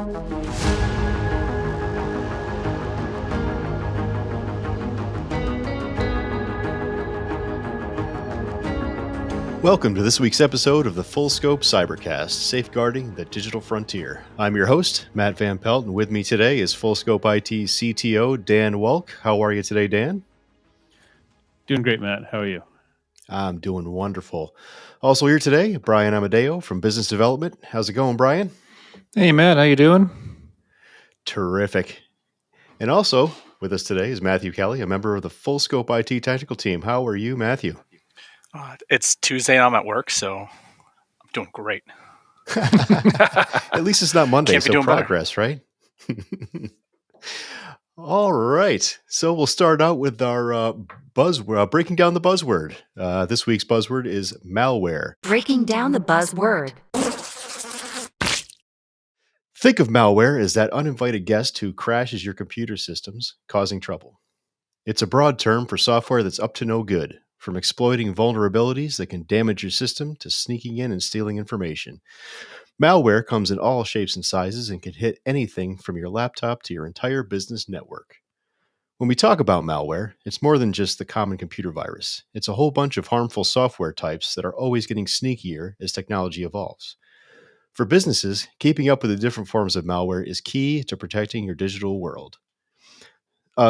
Welcome to this week's episode of the Full Scope Cybercast, Safeguarding the Digital Frontier. I'm your host, Matt Van Pelt, and with me today is Full Scope IT CTO Dan Welk. How are you today, Dan? Doing great, Matt. How are you? I'm doing wonderful. Also here today, Brian Amadeo from Business Development. How's it going, Brian? Hey, Matt. How you doing? Terrific. And also with us today is Matthew Kelly, a member of the Full Scope IT technical team. How are you, Matthew? It's Tuesday and I'm at work, so I'm doing great. At least it's not Monday, so progress, better. Right? All right. So we'll start out with our breaking down the buzzword. This week's buzzword is malware. Breaking down the buzzword. Think of malware as that uninvited guest who crashes your computer systems, causing trouble. It's a broad term for software that's up to no good, from exploiting vulnerabilities that can damage your system to sneaking in and stealing information. Malware comes in all shapes and sizes and can hit anything from your laptop to your entire business network. When we talk about malware, it's more than just the common computer virus. It's a whole bunch of harmful software types that are always getting sneakier as technology evolves. For businesses, keeping up with the different forms of malware is key to protecting your digital world.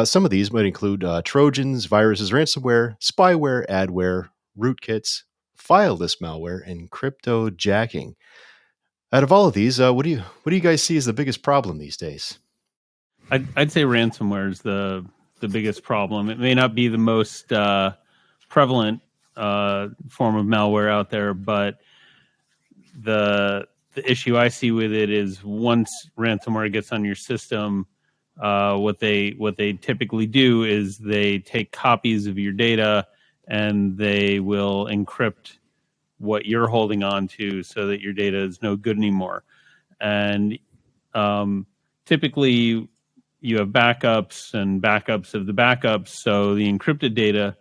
Some of these might include Trojans, viruses, ransomware, spyware, adware, rootkits, fileless malware, and cryptojacking. Out of all of these, what do you guys see as the biggest problem these days? I'd say ransomware is the biggest problem. It may not be the most prevalent form of malware out there, but the issue I see with it is once ransomware gets on your system, what they typically do is they take copies of your data and they will encrypt what you're holding on to so that your data is no good anymore. And typically you have backups and backups of the backups, so the encrypted data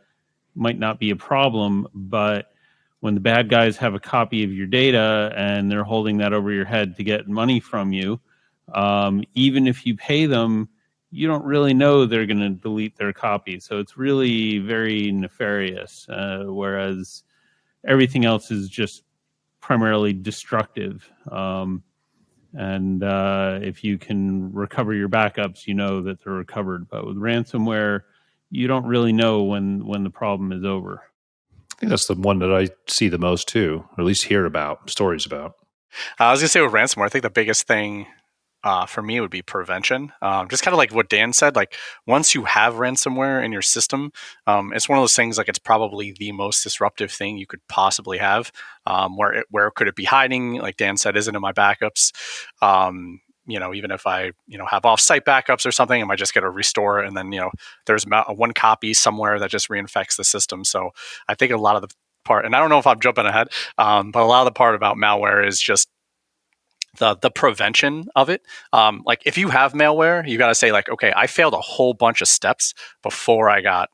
might not be a problem, but when the bad guys have a copy of your data and they're holding that over your head to get money from you, even if you pay them, you don't really know they're going to delete their copy. So it's really very nefarious, whereas everything else is just primarily destructive. And if you can recover your backups, you know that they're recovered. But with ransomware, you don't really know when the problem is over. I think that's the one that I see the most too, or at least hear about, stories about. I was going to say with ransomware, I think the biggest thing for me would be prevention. Just kind of like what Dan said, like once you have ransomware in your system, it's one of those things like it's probably the most disruptive thing you could possibly have. Where could it be hiding? Like Dan said, isn't in my backups. Even if I, have off-site backups or something, I might just get to restore it. And then, there's one copy somewhere that just reinfects the system. So I think a lot of the part, and I don't know if I'm jumping ahead, but a lot of the part about malware is just the prevention of it. Like if you have malware, you got to say like, okay, I failed a whole bunch of steps before I got,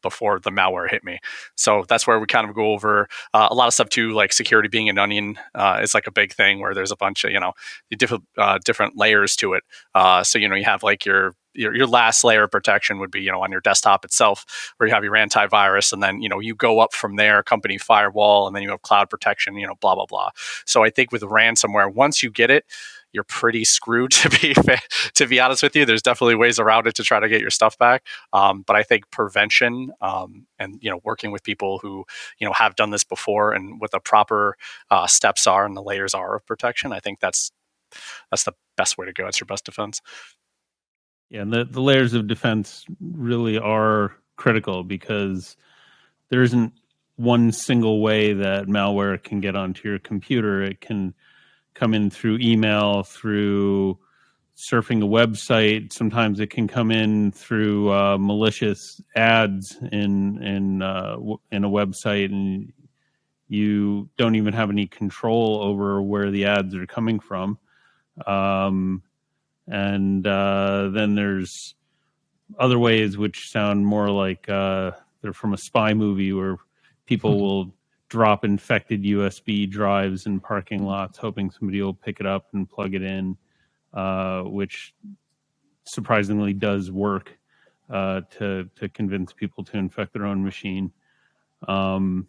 before the malware hit me. So that's where we kind of go over a lot of stuff too, like security being an onion is like a big thing where there's a bunch of, different layers to it. So, you have like your last layer of protection would be, on your desktop itself, where you have your antivirus, and then, you go up from there, company firewall, and then you have cloud protection, blah, blah, blah. So I think with ransomware, once you get it, you're pretty screwed, to be honest with you. There's definitely ways around it to try to get your stuff back. But I think prevention and, working with people who, have done this before and what the proper steps are and the layers are of protection, I think that's the best way to go. It's your best defense. Yeah, and the layers of defense really are critical because there isn't one single way that malware can get onto your computer. It can come in through email, through surfing a website. Sometimes it can come in through malicious ads in a website, and you don't even have any control over where the ads are coming from. And then there's other ways which sound more like they're from a spy movie where people will drop infected USB drives in parking lots, hoping somebody will pick it up and plug it in. which surprisingly does work to convince people to infect their own machine. And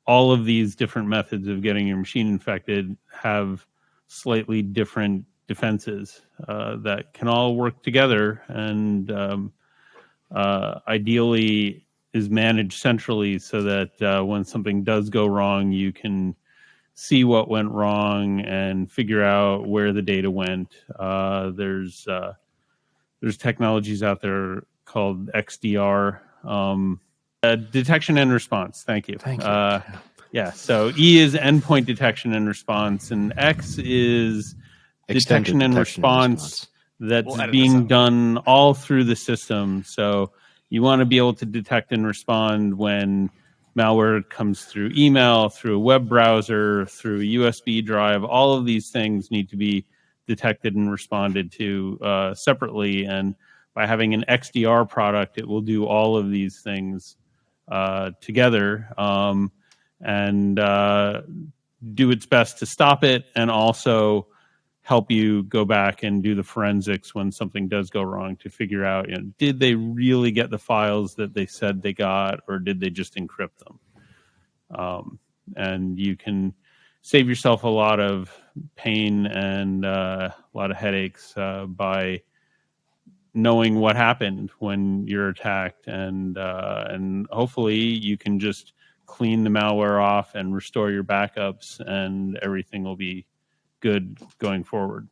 all of these different methods of getting your machine infected have slightly different defenses that can all work together, and ideally is managed centrally so that when something does go wrong, you can see what went wrong and figure out where the data went. There's technologies out there called XDR, detection and response. Thank you. Thank you. Yeah. So E is endpoint detection and response, and X is Extended detection and detection response that's We'll edit this being out. done all through the system. So you want to be able to detect and respond when malware comes through email, through a web browser, through a USB drive. All of these things need to be detected and responded to separately. And by having an XDR product, it will do all of these things together and do its best to stop it, and also help you go back and do the forensics when something does go wrong to figure out, did they really get the files that they said they got, or did they just encrypt them? And you can save yourself a lot of pain and a lot of headaches by knowing what happened when you're attacked, and hopefully you can just clean the malware off and restore your backups, and everything will be good going forward.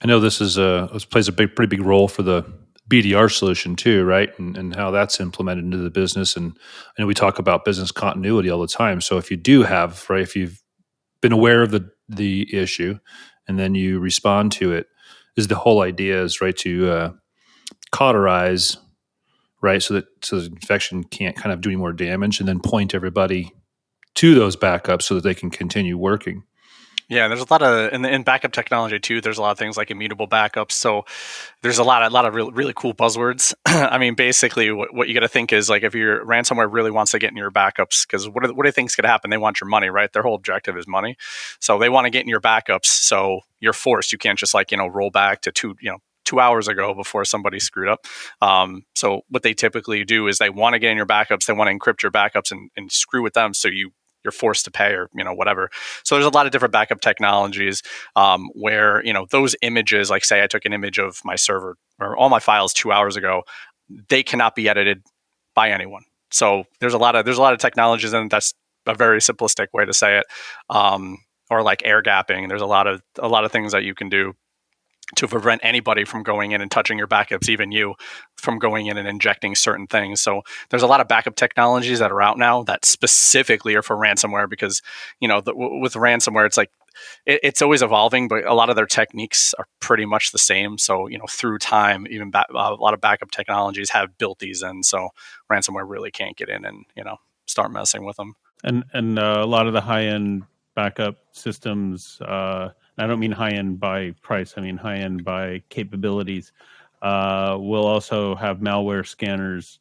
I know this plays a pretty big role for the BDR solution too, right? And how that's implemented into the business. And I know we talk about business continuity all the time. So if you do have, right, if you've been aware of the issue and then you respond to it, is the whole idea is, right, to cauterize, right, so that the infection can't kind of do any more damage, and then point everybody to those backups so that they can continue working. Yeah, there's a lot of in backup technology too. There's a lot of things like immutable backups. So there's a lot of really cool buzzwords. I mean, basically, what you got to think is, like, if your ransomware really wants to get in your backups, because what do they think's going to happen? They want your money, right? Their whole objective is money. So they want to get in your backups. So you're forced. You can't just roll back to 2 hours ago before somebody screwed up. So what they typically do is they want to get in your backups. They want to encrypt your backups and screw with them. So you're forced to pay, or whatever. So there's a lot of different backup technologies where those images, like, say I took an image of my server or all my files 2 hours ago, they cannot be edited by anyone. So there's a lot of technologies, and that's a very simplistic way to say it. Or like air gapping. There's a lot of things that you can do to prevent anybody from going in and touching your backups, even you, from going in and injecting certain things. So there's a lot of backup technologies that are out now that specifically are for ransomware, because with ransomware, it's like it's always evolving, but a lot of their techniques are pretty much the same. So through time, even a lot of backup technologies have built these in, so ransomware really can't get in and start messing with them. And a lot of the high-end backup systems, I don't mean high-end by price, I mean high-end by capabilities, will also have malware scanners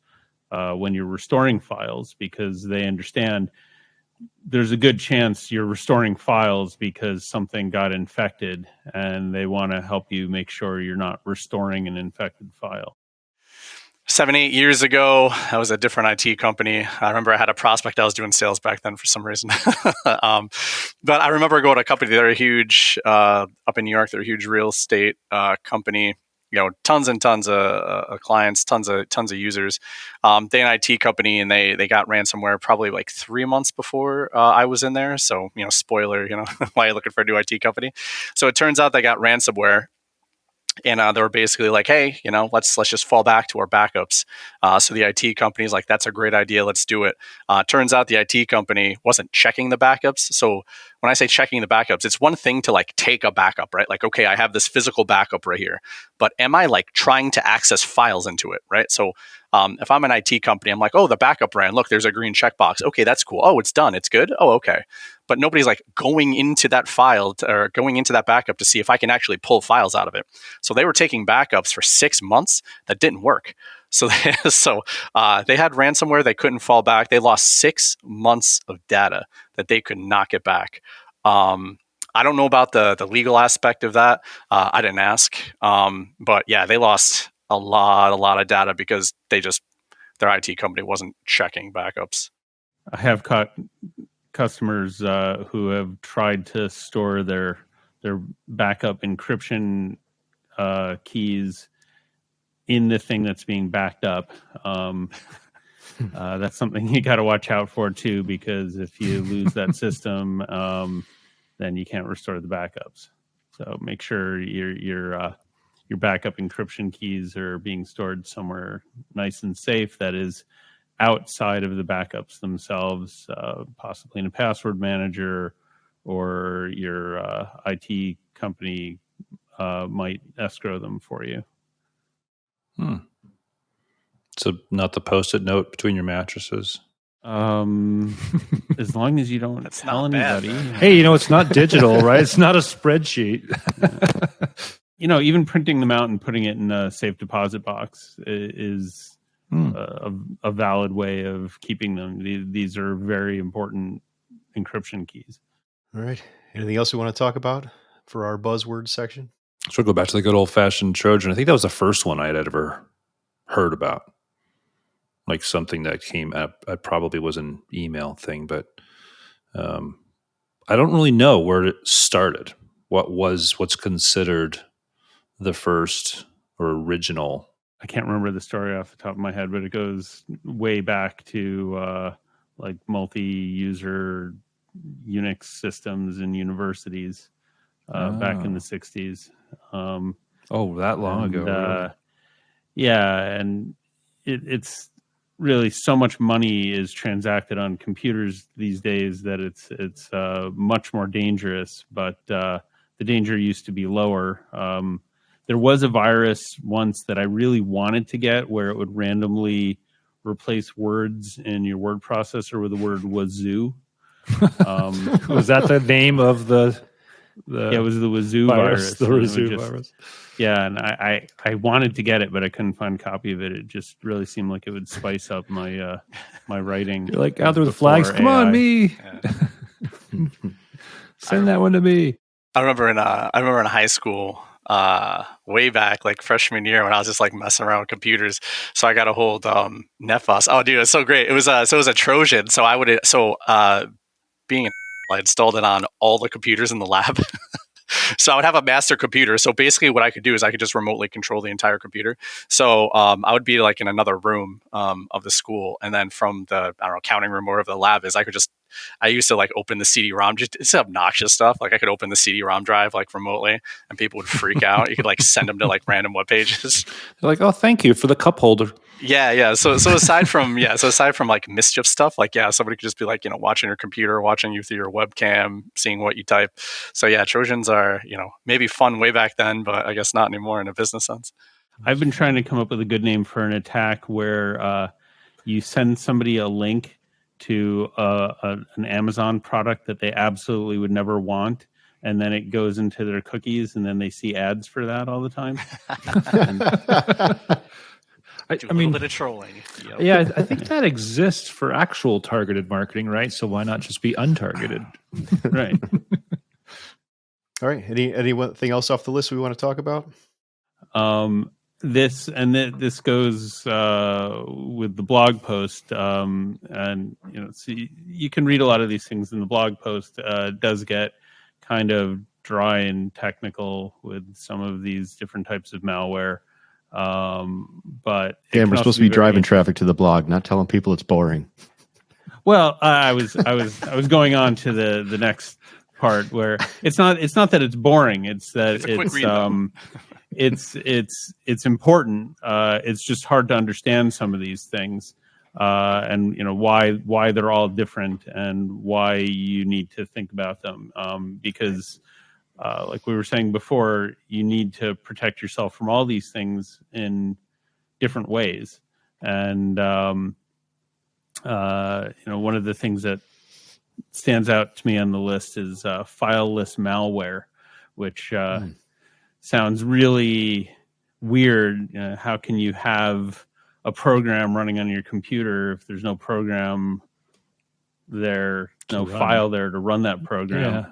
when you're restoring files, because they understand there's a good chance you're restoring files because something got infected, and they want to help you make sure you're not restoring an infected file. 7-8 years ago, I was a different IT company. I remember I had a prospect. I was doing sales back then for some reason. But I remember going to a company. They're a huge, up in New York, they're a huge real estate company. Tons and tons of clients, tons of users. They're an IT company, and they got ransomware probably like 3 months before I was in there. So, spoiler, why are you looking for a new IT company? So it turns out they got ransomware. And they were basically like, hey, let's just fall back to our backups. So the IT company's like, that's a great idea. Let's do it. Turns out the IT company wasn't checking the backups. So when I say checking the backups, it's one thing to like take a backup, right? Like, okay, I have this physical backup right here, but am I like trying to access files into it, right? So if I'm an IT company, I'm like, oh, the backup ran. Look, there's a green checkbox. Okay, that's cool. Oh, it's done. It's good. Oh, okay. But nobody's like going into that file or going into that backup to see if I can actually pull files out of it. So they were taking backups for 6 months that didn't work. So they had ransomware. They couldn't fall back. They lost 6 months of data that they could not get back. I don't know about the legal aspect of that. I didn't ask. But yeah, they lost a lot of data because their IT company wasn't checking backups. I have caught customers who have tried to store their backup encryption keys in the thing that's being backed up. That's something you got to watch out for too, because if you lose that system, then you can't restore the backups. So make sure your backup encryption keys are being stored somewhere nice and safe that is outside of the backups themselves, possibly in a password manager, or your IT company might escrow them for you. So not the Post-it note between your mattresses. As long as you don't That's tell not bad, anybody. man. Hey, it's not digital, right? It's not a spreadsheet. Even printing them out and putting it in a safe deposit box is a valid way of keeping them. These are very important encryption keys. All right. Anything else we want to talk about for our buzzword section? So we'll go back to the good old-fashioned Trojan. I think that was the first one I had ever heard about. Like something that came up. It probably was an email thing, but I don't really know where it started. What's considered the first or original? I can't remember the story off the top of my head, but it goes way back to like multi-user Unix systems in universities back in the 60s. That long ago. Really? Yeah, and it's really so much money is transacted on computers these days that it's much more dangerous, but the danger used to be lower. There was a virus once that I really wanted to get where it would randomly replace words in your word processor with the word wazoo. Was that the name of the it was the wazoo virus. The wazoo virus. Yeah, and I wanted to get it, but I couldn't find a copy of it. It just really seemed like it would spice up my my writing. You're like, out there with flags. Come on, me. Yeah. Send that one to me. I remember in high school, way back, like freshman year, when I was just like messing around with computers. So I got a hold Netfos. Oh, dude, it's so great. It was a Trojan. So being I installed it on all the computers in the lab. So I would have a master computer. So basically what I could do is I could just remotely control the entire computer. So I would be like in another room of the school. And then from the, counting room or wherever the lab is, I used to like open the CD-ROM, it's obnoxious stuff. Like I could open the CD-ROM drive like remotely and people would freak out. You could like send them to like random web pages. They're like, oh, thank you for the cup holder. Yeah. So aside from like mischief stuff, like, yeah, somebody could just be like, watching your computer, watching you through your webcam, seeing what you type. So yeah, Trojans are, maybe fun way back then, but I guess not anymore in a business sense. I've been trying to come up with a good name for an attack where you send somebody a link to an Amazon product that they absolutely would never want, and then it goes into their cookies, and then they see ads for that all the time. I mean, a little bit of trolling. Yeah, I think that exists for actual targeted marketing, right? So why not just be untargeted? Right. All right. Anything else off the list we want to talk about? This goes with the blog post, and so you can read a lot of these things in the blog post. It does get kind of dry and technical with some of these different types of malware. But Dan, we're supposed to be driving traffic to the blog, not telling people it's boring. Well, I was going on to the next part where it's not that it's boring. It's that it's important. It's just hard to understand some of these things, and why they're all different and why you need to think about them. Because like we were saying before, you need to protect yourself from all these things in different ways. And one of the things that stands out to me on the list is fileless malware, which sounds really weird. How can you have a program running on your computer if there's no program there, no file there to run that program?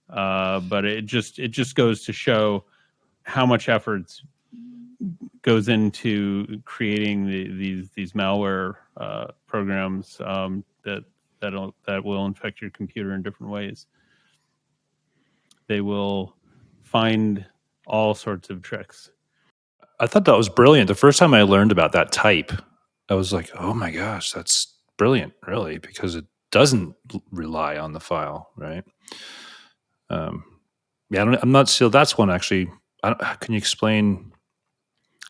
But it just goes to show how much effort goes into creating these malware programs that will infect your computer in different ways. They will find all sorts of tricks. I thought that was brilliant. The first time I learned about that type, I was like, oh my gosh, that's brilliant, really, because it doesn't rely on the file, right? Yeah, I'm not sure. That's one actually. Can you explain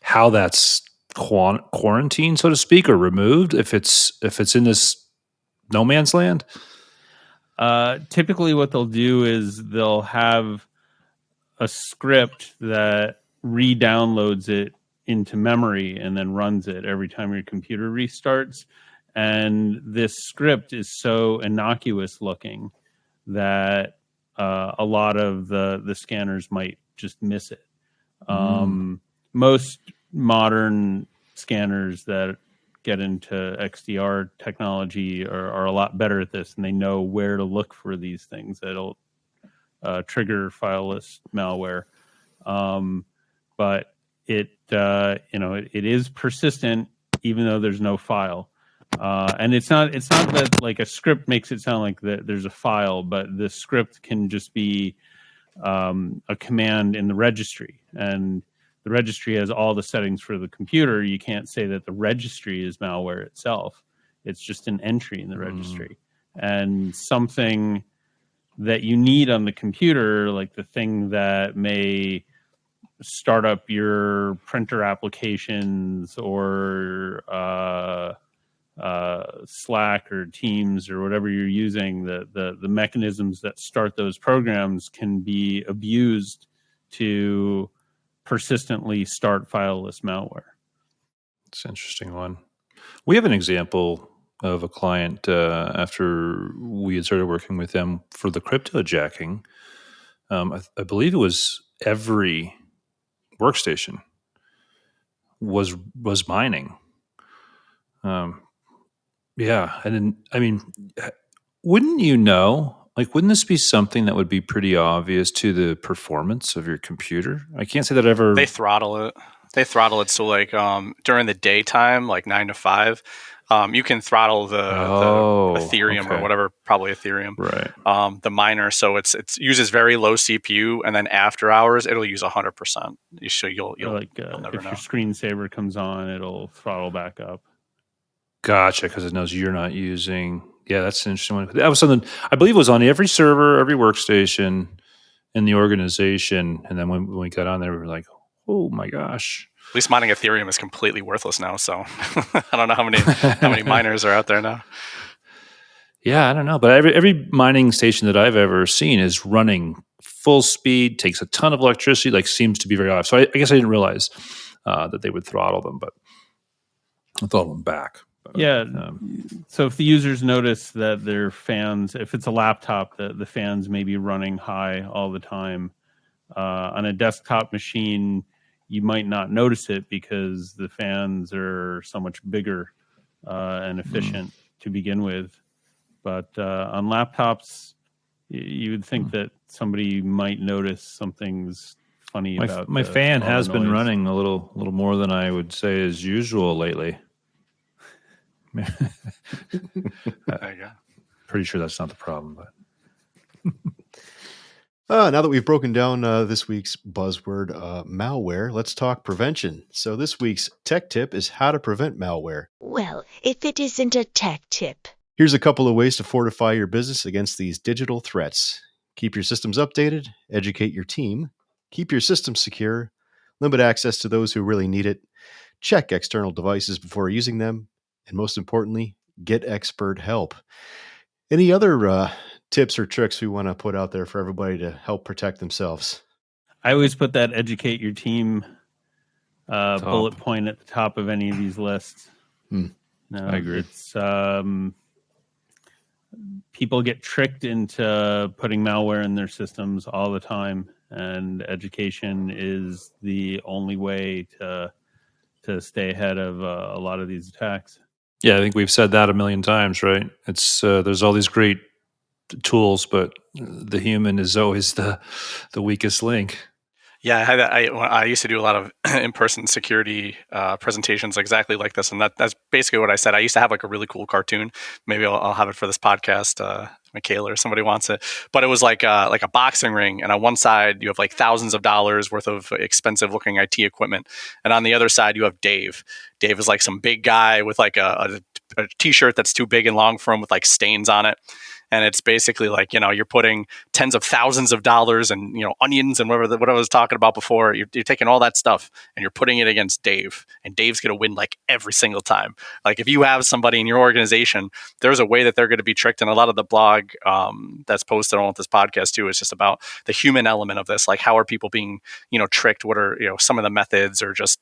how that's quarantined, so to speak, or removed if it's in this no man's land? Typically, what they'll do is they'll have a script that re-downloads it into memory and then runs it every time your computer restarts. And this script is so innocuous looking that a lot of the scanners might just miss it. Most modern scanners that get into XDR technology are a lot better at this, and they know where to look for these things that'll trigger fileless malware. But it is persistent even though there's no file. And it's not that like a script makes it sound like that there's a file, but the script can just be a command in the registry, and the registry has all the settings for the computer. You can't say that the registry is malware itself. It's just an entry in the registry. And something that you need on the computer, like the thing that may start up your printer applications or Slack or Teams or whatever you're using, the mechanisms that start those programs can be abused to persistently start fileless malware. It's an interesting one. We have an example of a client after we had started working with them for the crypto jacking. I believe it was every workstation was mining. Yeah, and then, I mean, wouldn't you know? Like, wouldn't this be something that would be pretty obvious to the performance of your computer? I can't say that I ever. They throttle it. So like during the daytime, like 9 to 5, you can throttle the Ethereum or whatever, probably Ethereum, right? The miner. So it uses very low CPU, and then after hours it'll use 100%. You'll never if know. Your screensaver comes on, it'll throttle back up. Gotcha, because it knows you're not using. Yeah, that's an interesting one. That was something I believe was on every server, every workstation in the organization. And then when we got on there, we were like, oh my gosh. At least mining Ethereum is completely worthless now. So I don't know how many miners are out there now. Yeah, I don't know. But every mining station that I've ever seen is running full speed, takes a ton of electricity, like seems to be very off. So I guess I didn't realize that they would throttle them, but I throttle them back. Yeah. So if the users notice that their fans, if it's a laptop, the fans may be running high all the time. On a desktop machine, you might not notice it because the fans are so much bigger and efficient to begin with. But on laptops, you would think that somebody might notice something's funny about my fan has been running a little more than I would say is usual lately. There you go. Pretty sure that's not the problem, but now that we've broken down this week's buzzword, malware, let's talk prevention. So this week's tech tip is how to prevent malware. Well, if it isn't a tech tip. Here's a couple of ways to fortify your business against these digital threats. Keep your systems updated, educate your team, keep your systems secure, limit access to those who really need it, check external devices before using them, and most importantly, get expert help. Any other tips or tricks we want to put out there for everybody to help protect themselves? I always put that educate your team bullet point at the top of any of these lists. No, I agree. It's people get tricked into putting malware in their systems all the time, and education is the only way to stay ahead of a lot of these attacks. Yeah, I think we've said that a million times, right? It's there's all these great tools, but the human is always the weakest link. Yeah, I used to do a lot of in-person security presentations exactly like this, and that's basically what I said. I used to have like a really cool cartoon. Maybe I'll have it for this podcast, Michaela or somebody wants it. But it was like a boxing ring, and on one side you have like thousands of dollars worth of expensive-looking IT equipment, and on the other side you have Dave. Dave is like some big guy with like a T-shirt that's too big and long for him with like stains on it. And it's basically like, you're putting tens of thousands of dollars and, onions and what I was talking about before. You're taking all that stuff and you're putting it against Dave. And Dave's going to win like every single time. Like if you have somebody in your organization, there's a way that they're going to be tricked. And a lot of the blog that's posted on this podcast too is just about the human element of this. Like how are people being, tricked? What are, some of the methods or just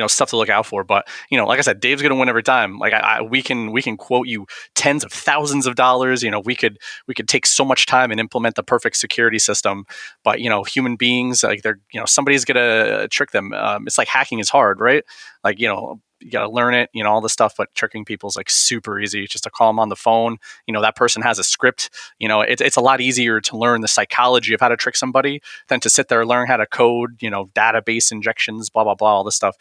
stuff to look out for. But like I said, Dave's going to win every time. Like we can quote you tens of thousands of dollars. We could take so much time and implement the perfect security system. But human beings, like they're somebody's going to trick them. It's like hacking is hard, right? Like you got to learn it, all this stuff, but tricking people is like super easy. Just to call them on the phone. That person has a script. It's a lot easier to learn the psychology of how to trick somebody than to sit there and learn how to code, database injections, blah, blah, blah, all this stuff.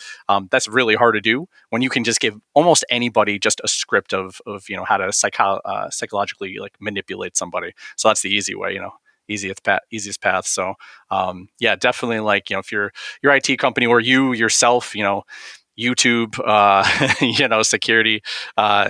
That's really hard to do when you can just give almost anybody just a script of how to psychologically like manipulate somebody. So that's the easy way, easiest path. So yeah, definitely like, if your IT company or you yourself, YouTube, security,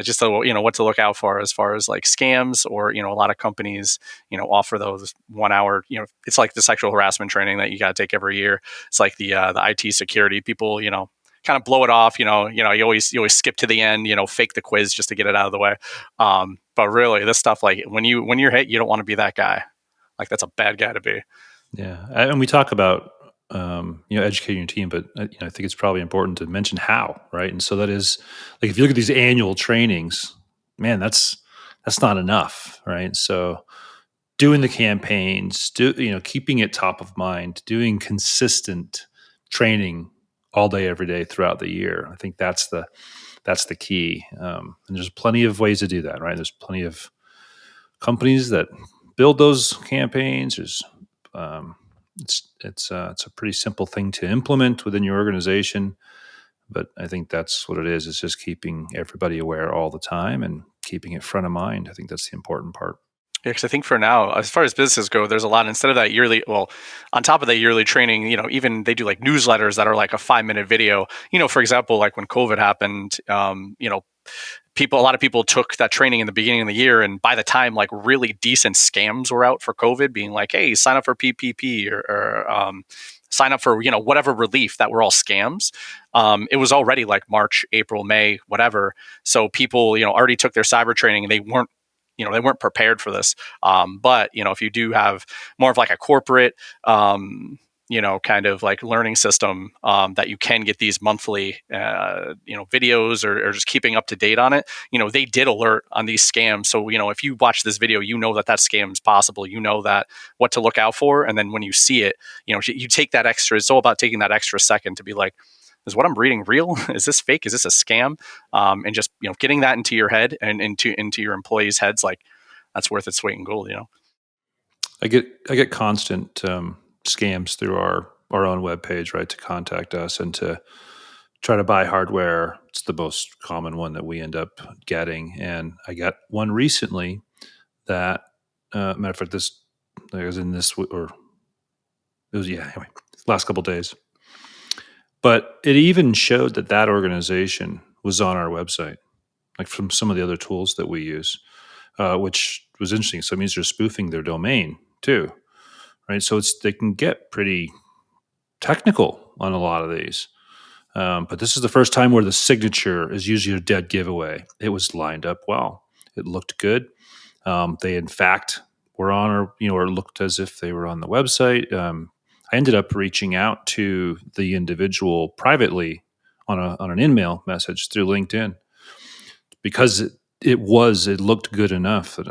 just what to look out for as far as like scams or, a lot of companies, offer those 1 hour, it's like the sexual harassment training that you got to take every year. It's like the IT security people, kind of blow it off, you always skip to the end, fake the quiz just to get it out of the way. But really this stuff, like when you're hit, you don't want to be that guy. Like that's a bad guy to be. Yeah. And we talk about, educating your team, but I think it's probably important to mention how, right? And so that is like, if you look at these annual trainings, man, that's not enough, right? So doing the campaigns, keeping it top of mind, doing consistent training all day, every day throughout the year. I think that's the key. And there's plenty of ways to do that, right? There's plenty of companies that build those campaigns. There's, it's a pretty simple thing to implement within your organization, but I think that's what it is. It's just keeping everybody aware all the time and keeping it front of mind. I think that's the important part. Yeah, because I think for now, as far as businesses go, there's a lot. Instead of that yearly, well, on top of that yearly training, even they do like newsletters that are like a 5-minute video. For example, like when COVID happened, a lot of people took that training in the beginning of the year, and by the time like really decent scams were out for COVID, being like, hey, sign up for PPP or sign up for whatever relief, that were all scams. It was already like March, April, May, whatever. So people already took their cyber training and they weren't prepared for this. But if you do have more of like a corporate kind of like learning system that you can get these monthly, videos or just keeping up to date on it. They did alert on these scams. So, if you watch this video, that scam is possible, that what to look out for. And then when you see it, you take that extra, it's all about taking that extra second to be like, is what I'm reading real? Is this fake? Is this a scam? And just, getting that into your head and into your employees' heads, like that's worth its weight in gold, I get constant scams through our own webpage, right, to contact us and to try to buy hardware. It's the most common one that we end up getting. And I got one recently that, matter of fact, this was in this, or it was, anyway, last couple of days. But it even showed that organization was on our website, like from some of the other tools that we use, which was interesting. So it means they're spoofing their domain too, right? So they can get pretty technical on a lot of these. But this is the first time where the signature is usually a dead giveaway. It was lined up well. It looked good. They, in fact, were on or it looked as if they were on the website. I ended up reaching out to the individual privately on an in-mail message through LinkedIn because it looked good enough that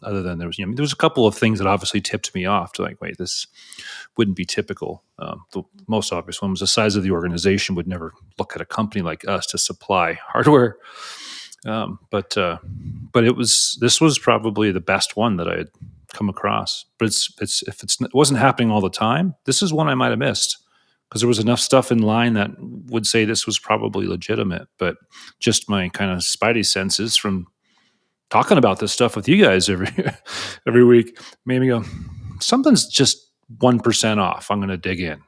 other than there was a couple of things that obviously tipped me off to like, wait, this wouldn't be typical. The most obvious one was the size of the organization would never look at a company like us to supply hardware. But this was probably the best one that I had come across. But it wasn't happening all the time, this is one I might have missed because there was enough stuff in line that would say this was probably legitimate. But just my kind of spidey senses from talking about this stuff with you guys every week made me go, something's just 1% off. I'm going to dig in.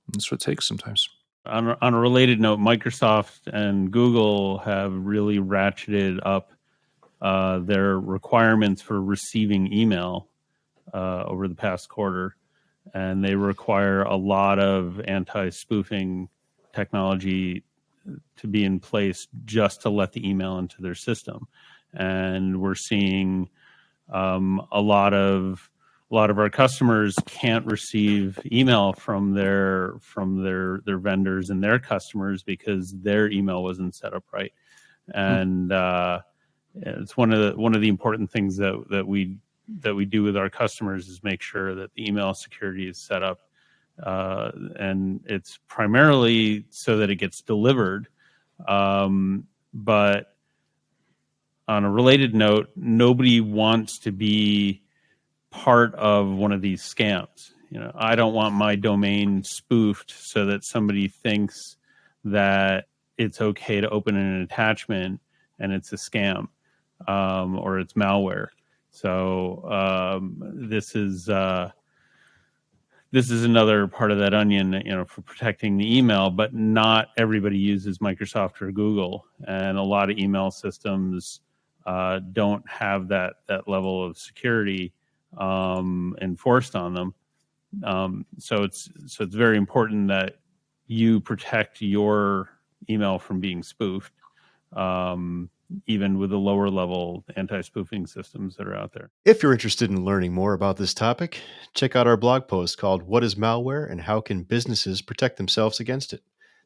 That's what it takes sometimes. On a related note, Microsoft and Google have really ratcheted up their requirements for receiving email over the past quarter, and they require a lot of anti-spoofing technology to be in place just to let the email into their system. And we're seeing a lot of our customers can't receive email from their vendors and their customers because their email wasn't set up right. And it's one of the important things that we do with our customers is make sure that the email security is set up, and it's primarily so that it gets delivered. But on a related note, nobody wants to be part of one of these scams. I don't want my domain spoofed so that somebody thinks that it's okay to open an attachment and it's a scam, or it's malware. So this is another part of that onion, for protecting the email. But not everybody uses Microsoft or Google, and a lot of email systems don't have that level of security enforced on them. So it's very important that you protect your email from being spoofed, even with the lower level anti-spoofing systems that are out there. If you're interested in learning more about this topic, check out our blog post called What is Malware and How Can Businesses Protect Themselves Against It?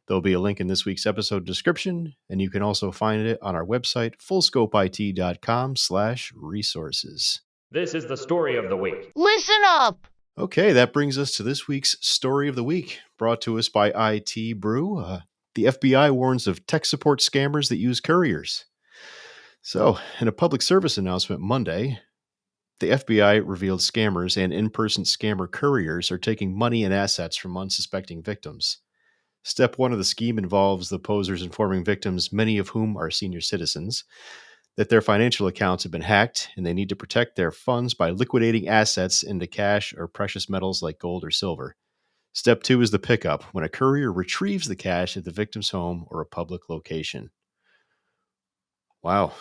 There'll be a link in this week's episode description, and you can also find it on our website, fullscopeit.com/resources. This is the story of the week. Listen up! Okay, that brings us to this week's Story of the Week, brought to us by IT Brew. The FBI warns of tech support scammers that use couriers. So, in a public service announcement Monday, the FBI revealed scammers and in-person scammer couriers are taking money and assets from unsuspecting victims. Step one of the scheme involves the posers informing victims, many of whom are senior citizens, that their financial accounts have been hacked and they need to protect their funds by liquidating assets into cash or precious metals like gold or silver. Step two is the pickup, when a courier retrieves the cash at the victim's home or a public location. Wow.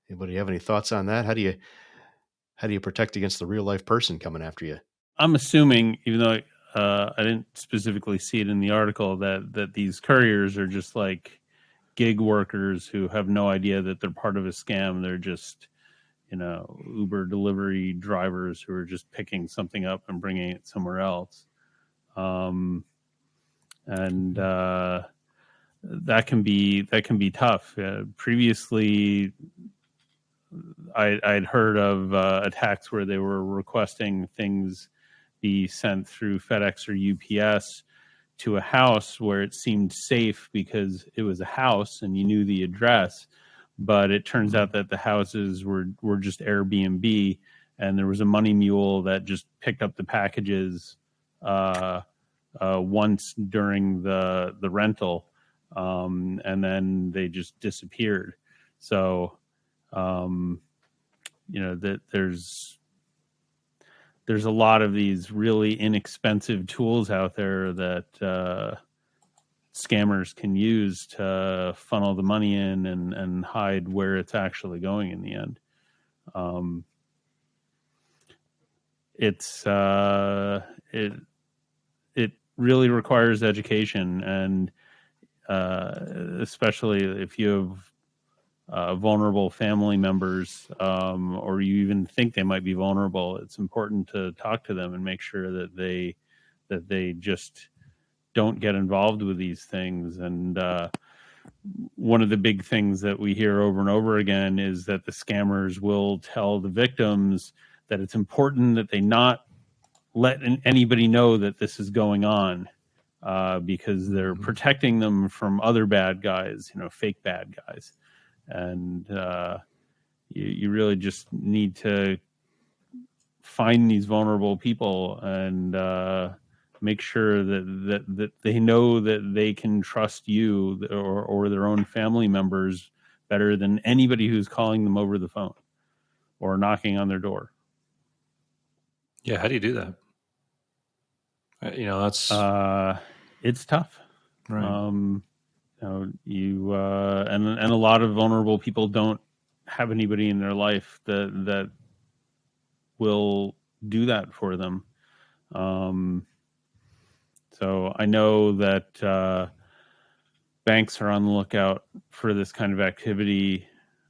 Anybody have any thoughts on that? How do you protect against the real life person coming after you? I'm assuming, even though I didn't specifically see it in the article, that these couriers are just like gig workers who have no idea that they're part of a scam. They're just, Uber delivery drivers who are just picking something up and bringing it somewhere else. And that can be tough. Previously, I'd heard of attacks where they were requesting things be sent through FedEx or UPS to a house where it seemed safe because it was a house and you knew the address. But it turns out that the houses were just Airbnb, and there was a money mule that just picked up the packages once during the rental, and then they just disappeared. So, that there's a lot of these really inexpensive tools out there that scammers can use to funnel the money in and hide where it's actually going in the end. It really requires education, and especially if you have vulnerable family members, or you even think they might be vulnerable, it's important to talk to them and make sure that they just don't get involved with these things. And one of the big things that we hear over and over again is that the scammers will tell the victims that it's important that they not let anybody know that this is going on, because they're protecting them from other bad guys, fake bad guys. And you really just need to find these vulnerable people and make sure that they know that they can trust you or their own family members better than anybody who's calling them over the phone or knocking on their door. Yeah, how do you do that? That's it's tough. right. You and a lot of vulnerable people don't have anybody in their life that will do that for them. So I know that banks are on the lookout for this kind of activity,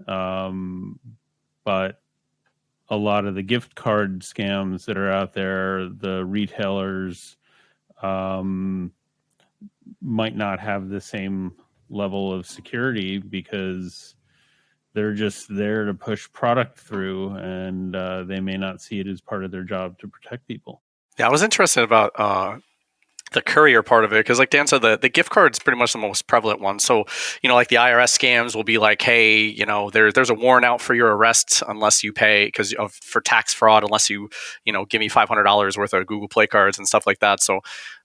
but a lot of the gift card scams that are out there, the retailers might not have the same level of security because they're just there to push product through, and they may not see it as part of their job to protect people. Yeah, I was interested about the courier part of it because, like Dan said, the gift card is pretty much the most prevalent one. So, like the IRS scams will be like, hey, there's a warrant out for your arrest unless you pay for tax fraud, unless you give me $500 worth of Google Play cards and stuff like that. So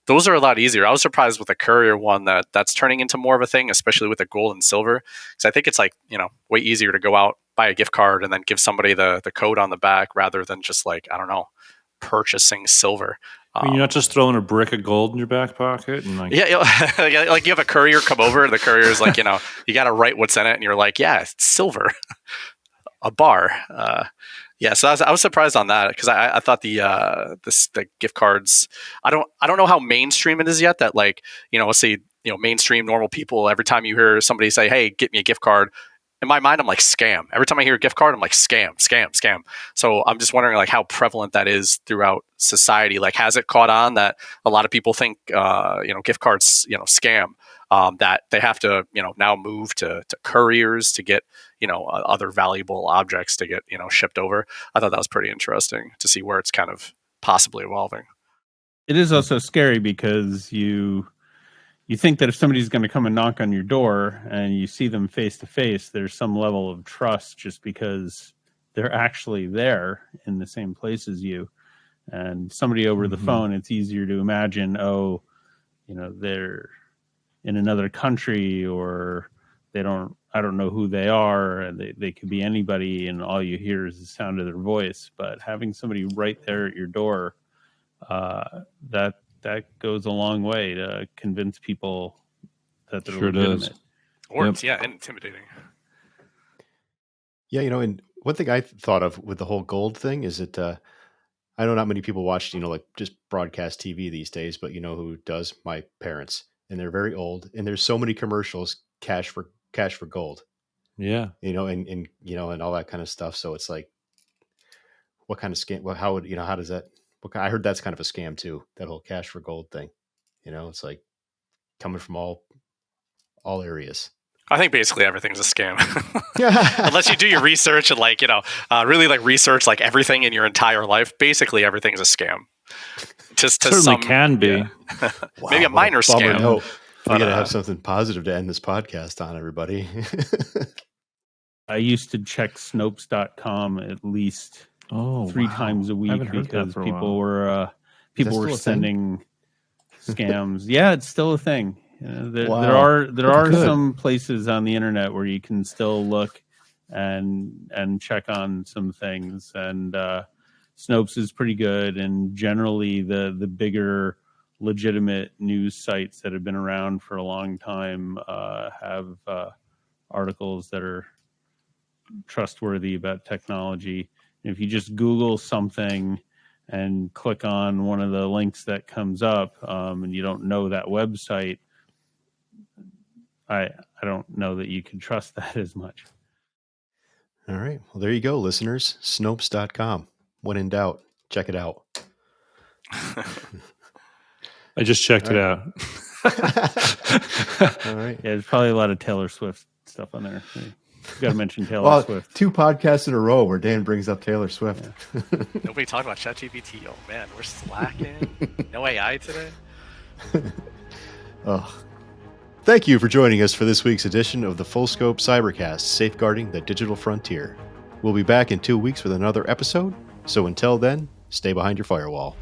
those are a lot easier. I was surprised with the courier one that's turning into more of a thing, especially with the gold and silver, because I think it's like way easier to go out, buy a gift card, and then give somebody the code on the back rather than just like, I don't know, purchasing silver. You're not just throwing a brick of gold in your back pocket and like like you have a courier come over. The courier is like, you got to write what's in it, and you're like, yeah, it's silver, a bar. So I was surprised on that because I thought the gift cards. I don't know how mainstream it is yet. That like let's say mainstream normal people. Every time you hear somebody say, "Hey, get me a gift card," in my mind, I'm like, scam. Every time I hear a gift card, I'm like, scam, scam, scam. So I'm just wondering like how prevalent that is throughout society. Like, has it caught on that a lot of people think, gift cards, scam, that they have to, now move to couriers to get, other valuable objects to get, shipped over. I thought that was pretty interesting to see where it's kind of possibly evolving. It is also scary because you think that if somebody's going to come and knock on your door and you see them face to face, there's some level of trust just because they're actually there in the same place as you. And somebody over the phone, it's easier to imagine, they're in another country or I don't know who they are. They could be anybody and all you hear is the sound of their voice. But having somebody right there at your door, that goes a long way to convince people that they're legitimate. Or it's intimidating. Yeah, and one thing I thought of with the whole gold thing is that I know not many people watch, like just broadcast TV these days, but who does? My parents, and they're very old, and there's so many commercials, cash for gold. Yeah. And all that kind of stuff. So it's like, what kind of scam? Well, how does that? I heard that's kind of a scam too. That whole cash for gold thing. It's like coming from all areas. I think basically everything's a scam. Unless you do your research and really research everything in your entire life. Basically everything's a scam. Just to certainly can be. Yeah. Wow, maybe a minor scam. No, we got to have something positive to end this podcast on, everybody. I used to check Snopes.com at least 3 times a week because people were sending scams. Yeah, it's still a thing. There are some places on the internet where you can still look and check on some things, and Snopes is pretty good. And generally, the bigger legitimate news sites that have been around for a long time have articles that are trustworthy about technology. If you just Google something and click on one of the links that comes up, and you don't know that website, I don't know that you can trust that as much. All right. Well, there you go, listeners. Snopes.com. When in doubt, check it out. I just checked it out. All right. Yeah, there's probably a lot of Taylor Swift stuff on there. You got to mention Taylor Swift. 2 podcasts in a row where Dan brings up Taylor Swift. Yeah. Nobody talked about ChatGPT. Oh man, we're slacking. No AI today. Ugh. Thank you for joining us for this week's edition of the Full Scope Cybercast, Safeguarding the Digital Frontier. We'll be back in 2 weeks with another episode, so until then, stay behind your firewall.